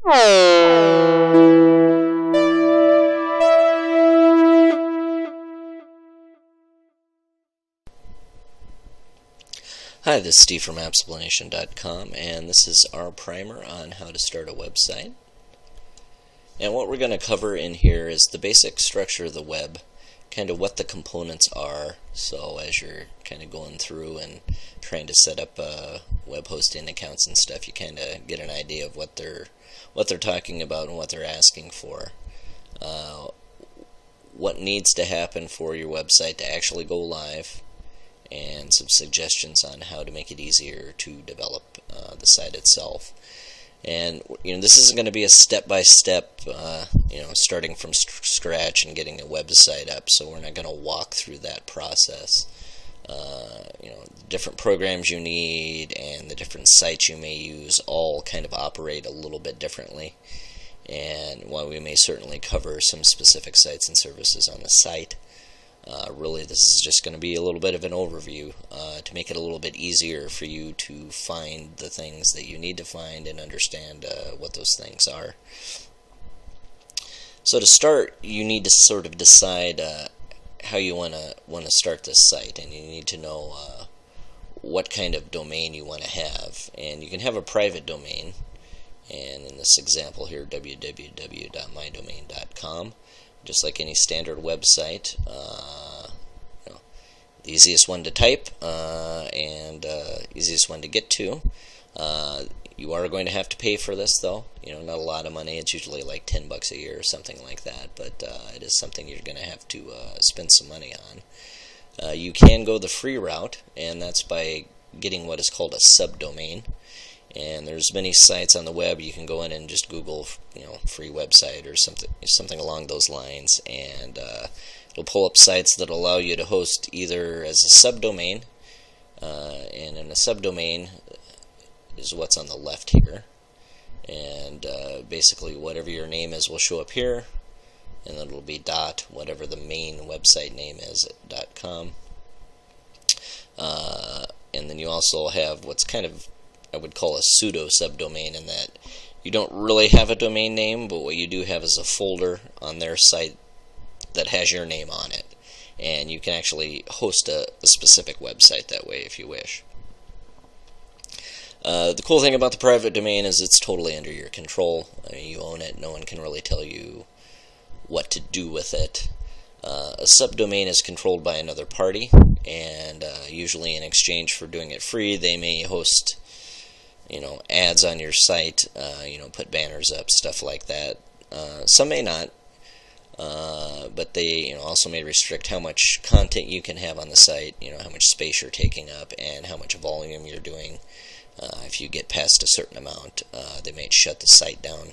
Hi, this is Steve from appsplanation.com, and this is our primer on how to start a website. And what we're going to cover in here is the basic structure of the web, kind of what the components are. So as you're kind of going through and trying to set up web hosting accounts and stuff, you kind of get an idea of what they're talking about and what they're asking for. What needs to happen for your website to actually go live, and some suggestions on how to make it easier to develop the site itself. And this isn't going to be a step-by-step, starting from scratch and getting a website up. So we're not going to walk through that process. Different programs you need and the different sites you may use all kind of operate a little bit differently. And while we may certainly cover some specific sites and services on the site, really this is just going to be a little bit of an overview to make it a little bit easier for you to find the things that you need to find and understand what those things are. So to start, you need to sort of decide how you want to start this site, and you need to know what kind of domain you want to have. And you can have a private domain, and in this example here, www.mydomain.com. Just like any standard website, the easiest one to type and easiest one to get to. You are going to have to pay for this, though. Not a lot of money. It's usually like $10 a year or something like that, but it is something you're going to have to spend some money on. You can go the free route, and that's by getting what is called a subdomain. And there's many sites on the web. You can go in and just Google, free website or something along those lines, and it'll pull up sites that allow you to host either as a subdomain, and in a subdomain is what's on the left here, and basically whatever your name is will show up here, and then it'll be dot whatever the main website name is at .com, and then you also have what's kind of I would call a pseudo subdomain, in that you don't really have a domain name, but what you do have is a folder on their site that has your name on it, and you can actually host a specific website that way if you wish. The cool thing about the private domain is it's totally under your control. You own it. No one can really tell you what to do with it. A subdomain is controlled by another party, and usually in exchange for doing it free, they may host ads on your site, put banners up, stuff like that. Some may not, but they also may restrict how much content you can have on the site, how much space you're taking up, and how much volume you're doing. If you get past a certain amount, they may shut the site down,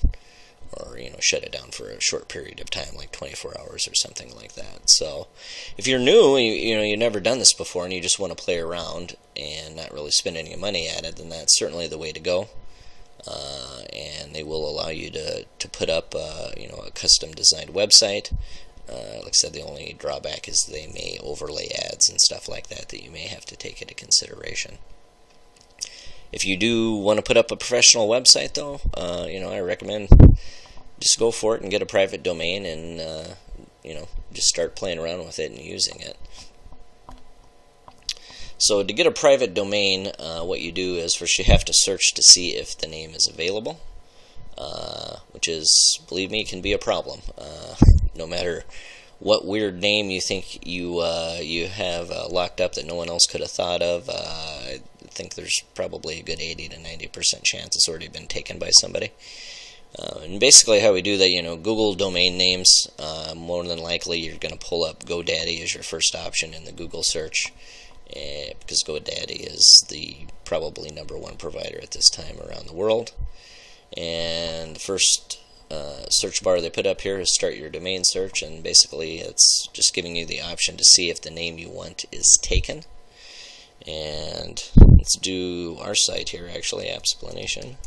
or shut it down for a short period of time, like 24 hours or something like that. So if you're new, you've never done this before, and you just want to play around and not really spend any money at it, then that's certainly the way to go. And they will allow you to put up a custom designed website. Like I said, the only drawback is they may overlay ads and stuff like that you may have to take into consideration. If you do want to put up a professional website, though, I recommend just go for it and get a private domain, and just start playing around with it and using it. So to get a private domain, what you do is first you have to search to see if the name is available, which is, believe me, can be a problem. No matter what weird name you think you have locked up that no one else could have thought of, I think there's probably a good 80 to 90% chance it's already been taken by somebody. And basically how we do that, Google domain names, more than likely you're going to pull up GoDaddy as your first option in the Google search, because GoDaddy is the probably #1 provider at this time around the world. And the first search bar they put up here is start your domain search, and basically it's just giving you the option to see if the name you want is taken. And let's do our site here, actually, appsplanation.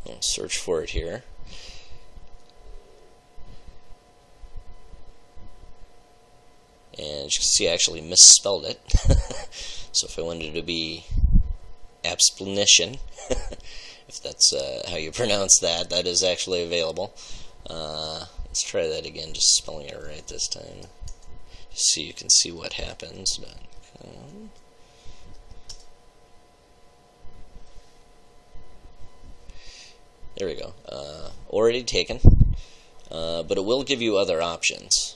I'll search for it here. And as you can see, I actually misspelled it. So if I wanted it to be appsplanation, if that's how you pronounce that. That is actually available. Let's try that again, just spelling it right this time, just so you can see what happens. There we go. Already taken, but it will give you other options.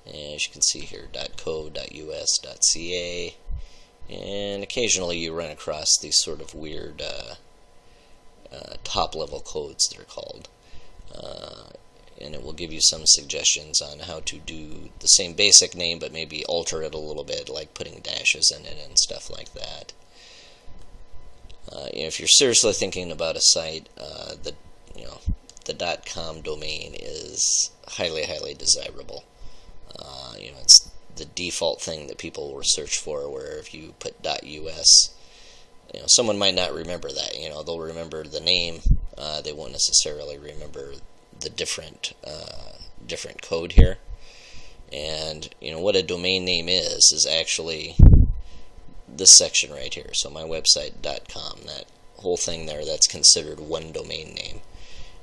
As you can see here, .co, .us, .ca, and occasionally you run across these sort of weird top-level codes, they're called. And it will give you some suggestions on how to do the same basic name, but maybe alter it a little bit, like putting dashes in it and stuff like that. If you're seriously thinking about a site, the .com domain is highly, highly desirable. It's the default thing that people will search for, where if you put .us, someone might not remember that. They'll remember the name. They won't necessarily remember the different code here. And what a domain name is actually this section right here. So my website.com, that whole thing there, that's considered one domain name.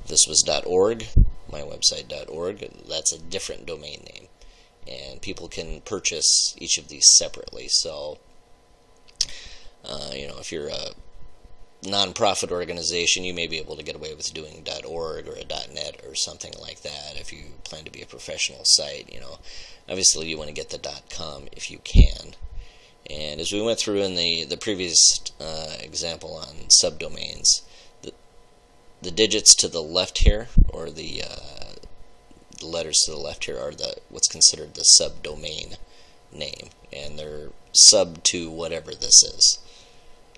If this was .org, my website.org, that's a different domain name. And people can purchase each of these separately. So, if you're a non-profit organization, you may be able to get away with doing .org or a .net or something like that. If you plan to be a professional site, obviously you want to get the .com if you can. And as we went through in the previous example on subdomains, the digits to the left here, or the letters to the left here, are what's considered the subdomain name, and they're sub to whatever this is.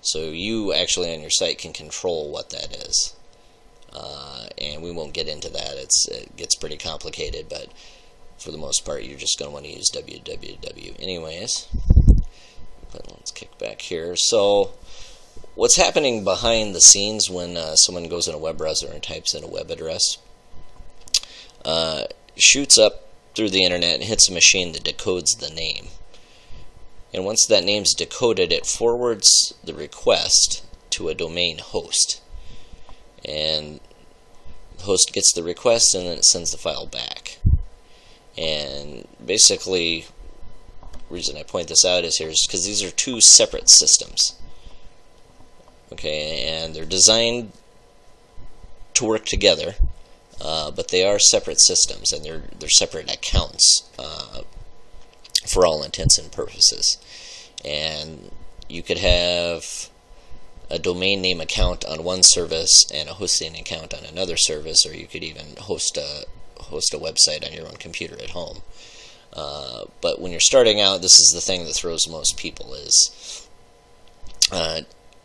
So you actually on your site can control what that is, and we won't get into that. It gets pretty complicated, but for the most part, you're just going to want to use www anyways. But let's kick back here. So what's happening behind the scenes when someone goes in a web browser and types in a web address, shoots up through the internet and hits a machine that decodes the name. And once that name's decoded, it forwards the request to a domain host. And the host gets the request, and then it sends the file back. And basically, the reason I point this out is because these are two separate systems. Okay, and they're designed to work together, but they are separate systems, and they're separate accounts for all intents and purposes. And you could have a domain name account on one service and a hosting account on another service, or you could even host a website on your own computer at home. But when you're starting out, this is the thing that throws most people is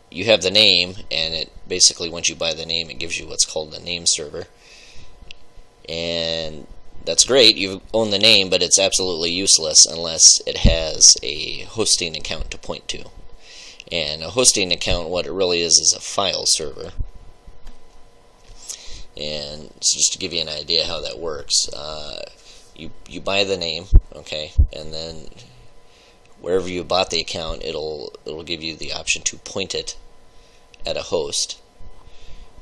you have the name, and it basically, once you buy the name, it gives you what's called a name server. And that's great, you own the name, but it's absolutely useless unless it has a hosting account to point to. And a hosting account, what it really is a file server. And so just to give you an idea how that works, you buy the name, okay, and then wherever you bought the account, it'll give you the option to point it at a host.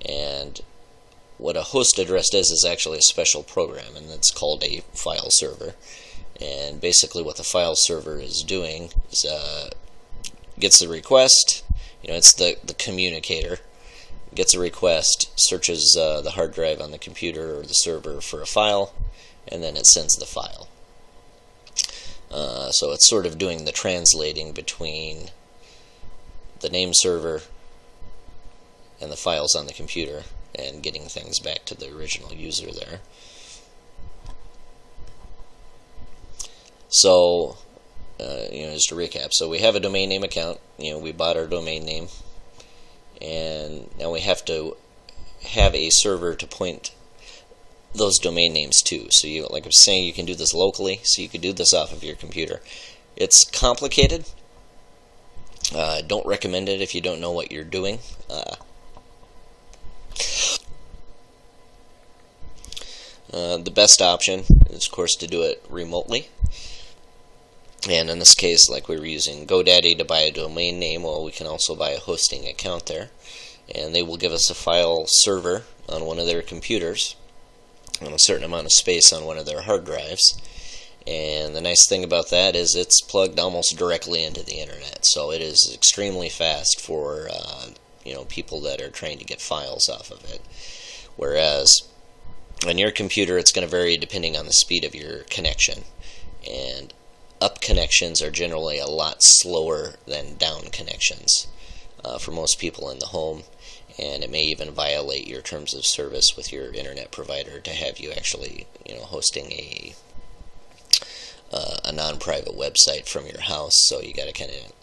And what a host address is actually a special program, and it's called a file server. And basically what the file server is doing is gets the request, it's the communicator, gets a request, searches the hard drive on the computer or the server for a file, and then it sends the file. So it's sort of doing the translating between the name server and the files on the computer, and getting things back to the original user there. So, just to recap, so we have a domain name account, we bought our domain name, and now we have to have a server to point those domain names to. So like I was saying, you can do this locally, so you can do this off of your computer. It's complicated. Don't recommend it if you don't know what you're doing. The best option is, of course, to do it remotely. And in this case, like we were using GoDaddy to buy a domain name, well, we can also buy a hosting account there. And they will give us a file server on one of their computers and a certain amount of space on one of their hard drives. And the nice thing about that is it's plugged almost directly into the internet, so it is extremely fast for people that are trying to get files off of it. Whereas on your computer, it's going to vary depending on the speed of your connection, and up connections are generally a lot slower than down connections for most people in the home, and it may even violate your terms of service with your internet provider to have you actually hosting a non-private website from your house. So you got to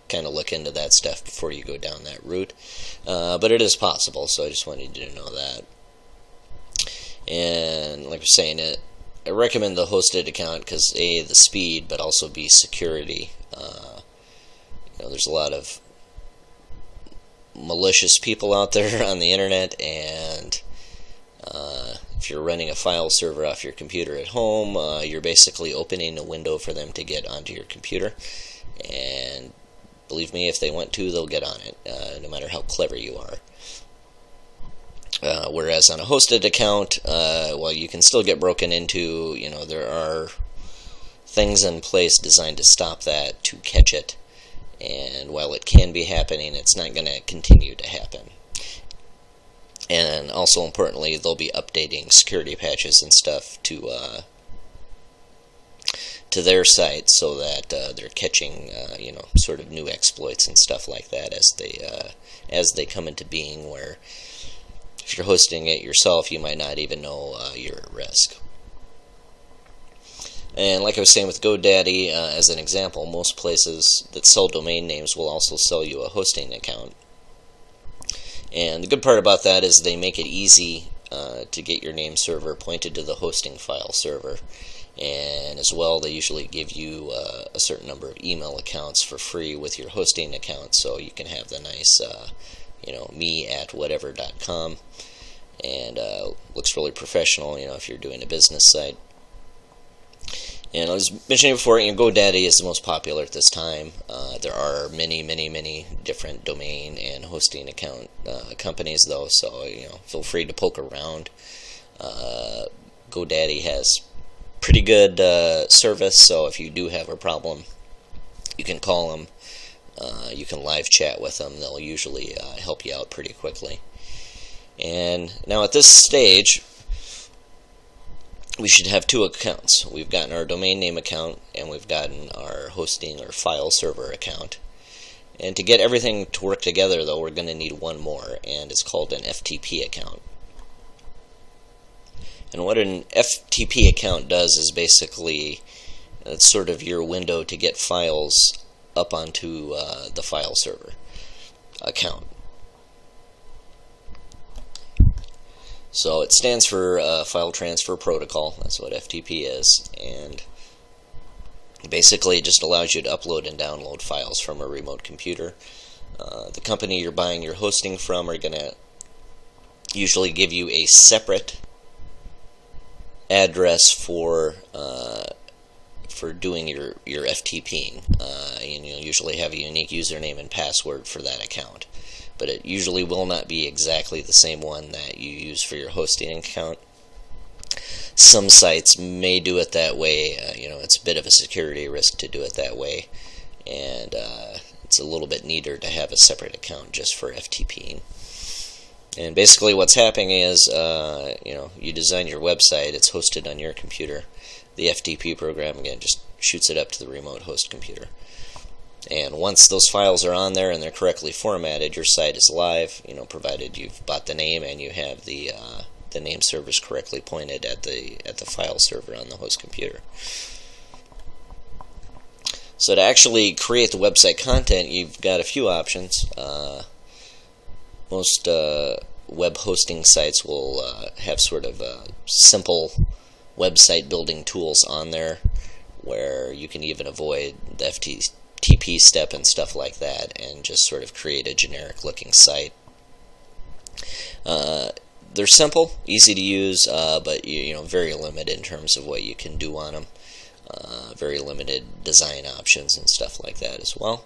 kind of look into that stuff before you go down that route. But it is possible, so I just wanted you to know that. And like I was saying, I recommend the hosted account because A, the speed, but also B, security. There's a lot of malicious people out there on the internet, and if you're running a file server off your computer at home, you're basically opening a window for them to get onto your computer. And believe me, if they want to, they'll get on it, no matter how clever you are. Whereas on a hosted account, you can still get broken into. There are things in place designed to stop that, to catch it. And while it can be happening, it's not going to continue to happen. And also importantly, they'll be updating security patches and stuff to their site so that they're catching sort of new exploits and stuff like that as they come into being. Where if you're hosting it yourself, you might not even know you're at risk. And like I was saying with GoDaddy, as an example, most places that sell domain names will also sell you a hosting account. And the good part about that is they make it easy to get your name server pointed to the hosting file server. And as well, they usually give you a certain number of email accounts for free with your hosting account, so you can have the nice, me@whatever.com, and looks really professional, if you're doing a business site. And I was mentioning before, GoDaddy is the most popular at this time. There are many, many, many different domain and hosting account companies, though, so feel free to poke around. GoDaddy has pretty good service, so if you do have a problem, you can call them. You can live chat with them. They'll usually help you out pretty quickly. And now at this stage, we should have two accounts. We've gotten our domain name account, and we've gotten our hosting or file server account. And to get everything to work together, though, we're going to need one more, and it's called an FTP account. And what an FTP account does is basically, it's sort of your window to get files up onto the file server account. So it stands for File Transfer Protocol. That's what FTP is. And basically it just allows you to upload and download files from a remote computer. The company you're buying your hosting from are going to usually give you a separate address for doing your FTPing. And you'll usually have a unique username and password for that account. But it usually will not be exactly the same one that you use for your hosting account. Some sites may do it that way. It's a bit of a security risk to do it that way, and it's a little bit neater to have a separate account just for FTPing. And basically what's happening is, you design your website, it's hosted on your computer. The FTP program, again, just shoots it up to the remote host computer. And once those files are on there and they're correctly formatted, your site is live, provided you've bought the name and you have the name servers correctly pointed at the file server on the host computer. So to actually create the website content, you've got a few options. Most web hosting sites will have sort of simple website building tools on there, where you can even avoid the FTP step and stuff like that, and just sort of create a generic looking site. They're simple, easy to use, but very limited in terms of what you can do on them. very limited design options and stuff like that as well.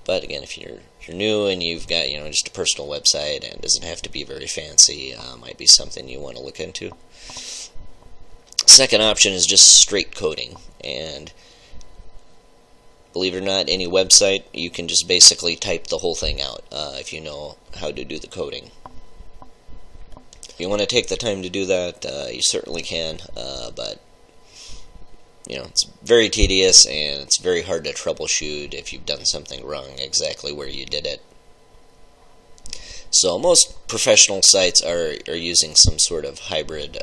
But again, if you're new and you've got just a personal website and it doesn't have to be very fancy, might be something you want to look into. Second option is just straight coding, and believe it or not, any website you can just basically type the whole thing out if you know how to do the coding. If you want to take the time to do that, you certainly can, but it's very tedious and it's very hard to troubleshoot if you've done something wrong exactly where you did it. So most professional sites are using some sort of hybrid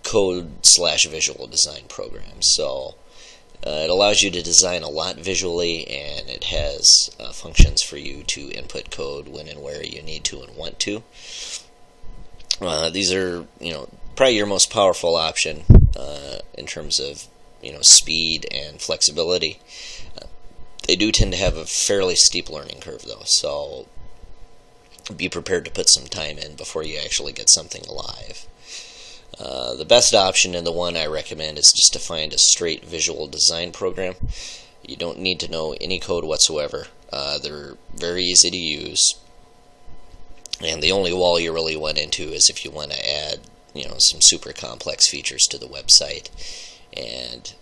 code/visual design program. So it allows you to design a lot visually, and it has functions for you to input code when and where you need to and want to. These are probably your most powerful option in terms of speed and flexibility. They do tend to have a fairly steep learning curve though, so be prepared to put some time in before you actually get something live. The best option, and the one I recommend, is just to find a straight visual design program. You don't need to know any code whatsoever. They're very easy to use, and the only wall you really went into is if you want to add some super complex features to the website. And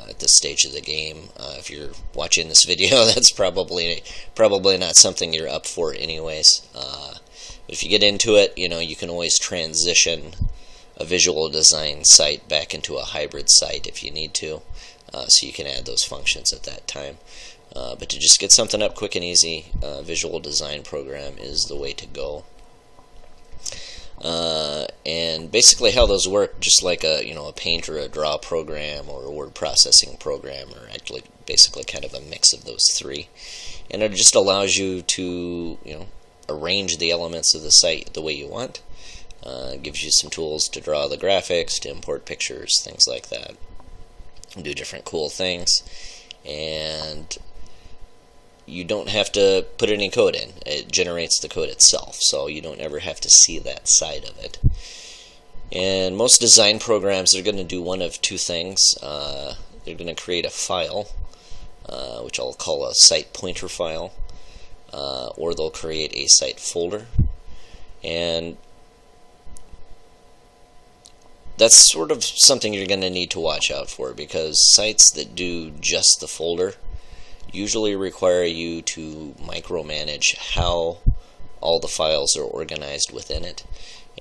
at this stage of the game, if you're watching this video, that's probably not something you're up for anyways. But if you get into it, you can always transition a visual design site back into a hybrid site if you need to, so you can add those functions at that time. But to just get something up quick and easy, visual design program is the way to go. And basically how those work, just like a paint or a draw program or a word processing program, or actually basically kind of a mix of those three. And it just allows you to arrange the elements of the site the way you want. It gives you some tools to draw the graphics, to import pictures, things like that, and do different cool things. And you don't have to put any code in. It generates the code itself, so you don't ever have to see that side of it. And most design programs are going to do one of two things. They're going to create a file, which I'll call a site pointer file, or they'll create a site folder. And that's sort of something you're going to need to watch out for, because sites that do just the folder usually require you to micromanage how all the files are organized within it.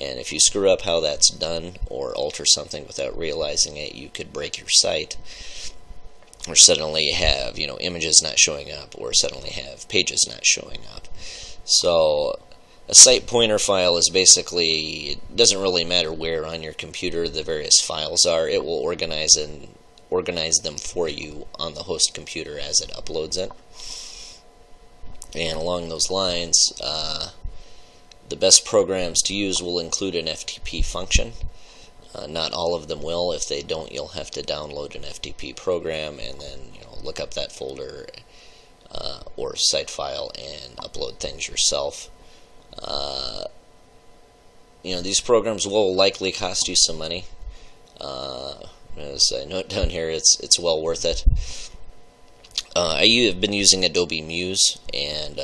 And if you screw up how that's done or alter something without realizing it, you could break your site, or suddenly have images not showing up, or suddenly have pages not showing up. So a site pointer file is basically, it doesn't really matter where on your computer the various files are, it will organize them for you on the host computer as it uploads it. And along those lines, the best programs to use will include an FTP function. Not all of them will. If they don't, you'll have to download an FTP program and then look up that folder or site file and upload things yourself. These programs will likely cost you some money. As I note down here, it's well worth it. I have been using Adobe Muse, and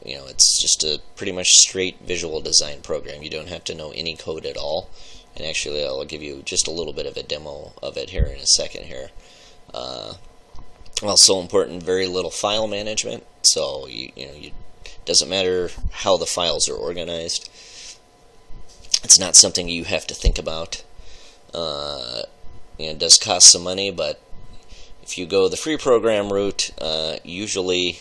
it's just a pretty much straight visual design program. You don't have to know any code at all. And actually, I'll give you just a little bit of a demo of it here in a second here. Also important, very little file management. So it doesn't matter how the files are organized. It's not something you have to think about. It does cost some money, but if you go the free program route, usually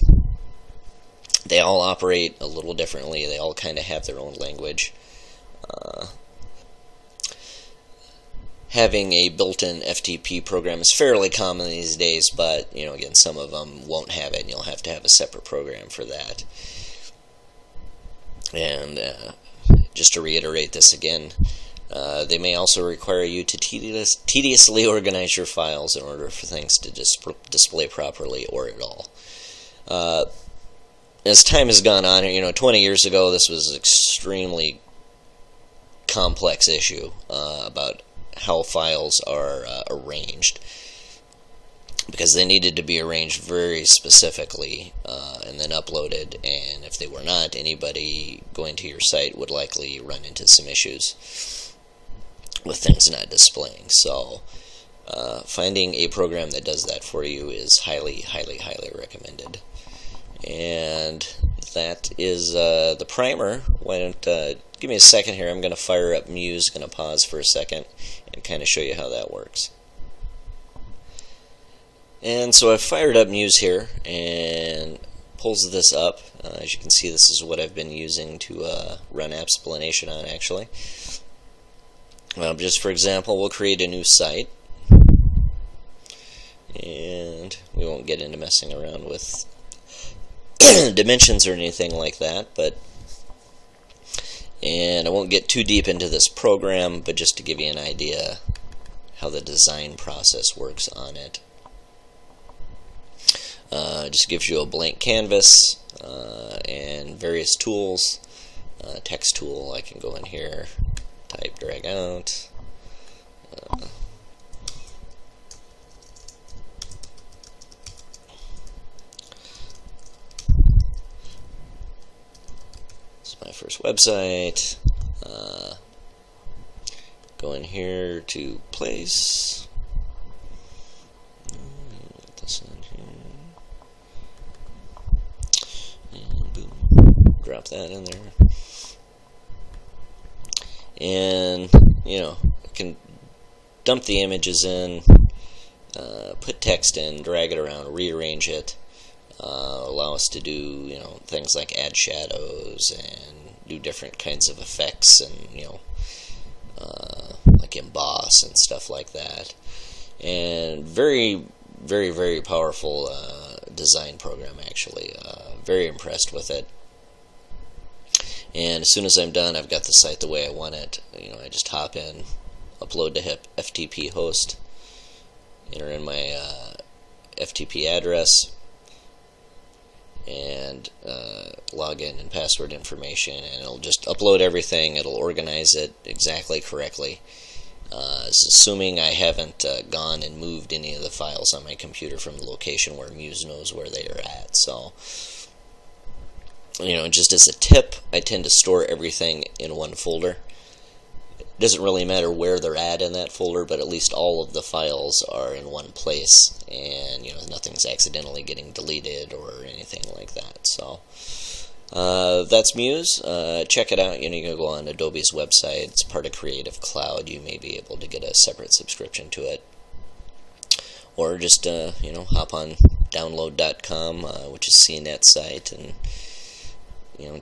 they all operate a little differently. They all kind of have their own language. Having a built-in FTP program is fairly common these days, but again, some of them won't have it, and you'll have to have a separate program for that. And just to reiterate this again, they may also require you to tediously organize your files in order for things to display properly or at all. As time has gone on, 20 years ago, this was an extremely complex issue about how files are arranged, because they needed to be arranged very specifically and then uploaded, and if they were not, anybody going to your site would likely run into some issues with things not displaying. So finding a program that does that for you is highly, highly, highly recommended. And that is the primer. Why don't give me a second here. I'm going to fire up Muse. Going to pause for a second and kind of show you how that works. And so I've fired up Muse here and pulls this up. As you can see, this is what I've been using to run appsplanation on, actually. Just for example, we'll create a new site. And we won't get into messing around with dimensions or anything like that, and I won't get too deep into this program, but just to give you an idea how the design process works on it. Just gives you a blank canvas and various tools. Text tool, I can go in here, type, drag out. My first website. Go in here to place. Put this in here. And boom. Drop that in there. And, I can dump the images in, put text in, drag it around, rearrange it. Allow us to do things like add shadows and do different kinds of effects and like emboss and stuff like that. And very, very, very powerful design program, actually. Very impressed with it. And as soon as I'm done, I've got the site the way I want it. I just hop in, upload to FTP host, enter in my FTP address, and login and password information, and it'll just upload everything. It'll organize it exactly correctly, assuming I haven't gone and moved any of the files on my computer from the location where Muse knows where they are at. So, just as a tip, I tend to store everything in one folder. It doesn't really matter where they're at in that folder, but at least all of the files are in one place, and nothing's accidentally getting deleted or anything like that. So that's Muse. Check it out. You can go on Adobe's website. It's part of Creative Cloud. You may be able to get a separate subscription to it, or just hop on download.com, which is CNET's site, and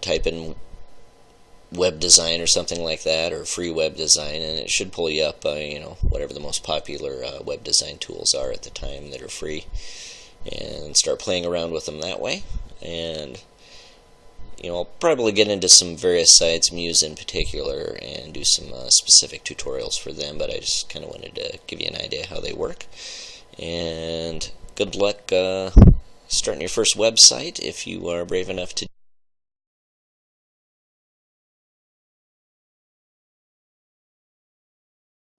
type in web design or something like that, or free web design, and it should pull you up whatever the most popular web design tools are at the time that are free, and start playing around with them that way. And I'll probably get into some various sites, Muse in particular, and do some specific tutorials for them, but I just kind of wanted to give you an idea how they work. And good luck starting your first website if you are brave enough to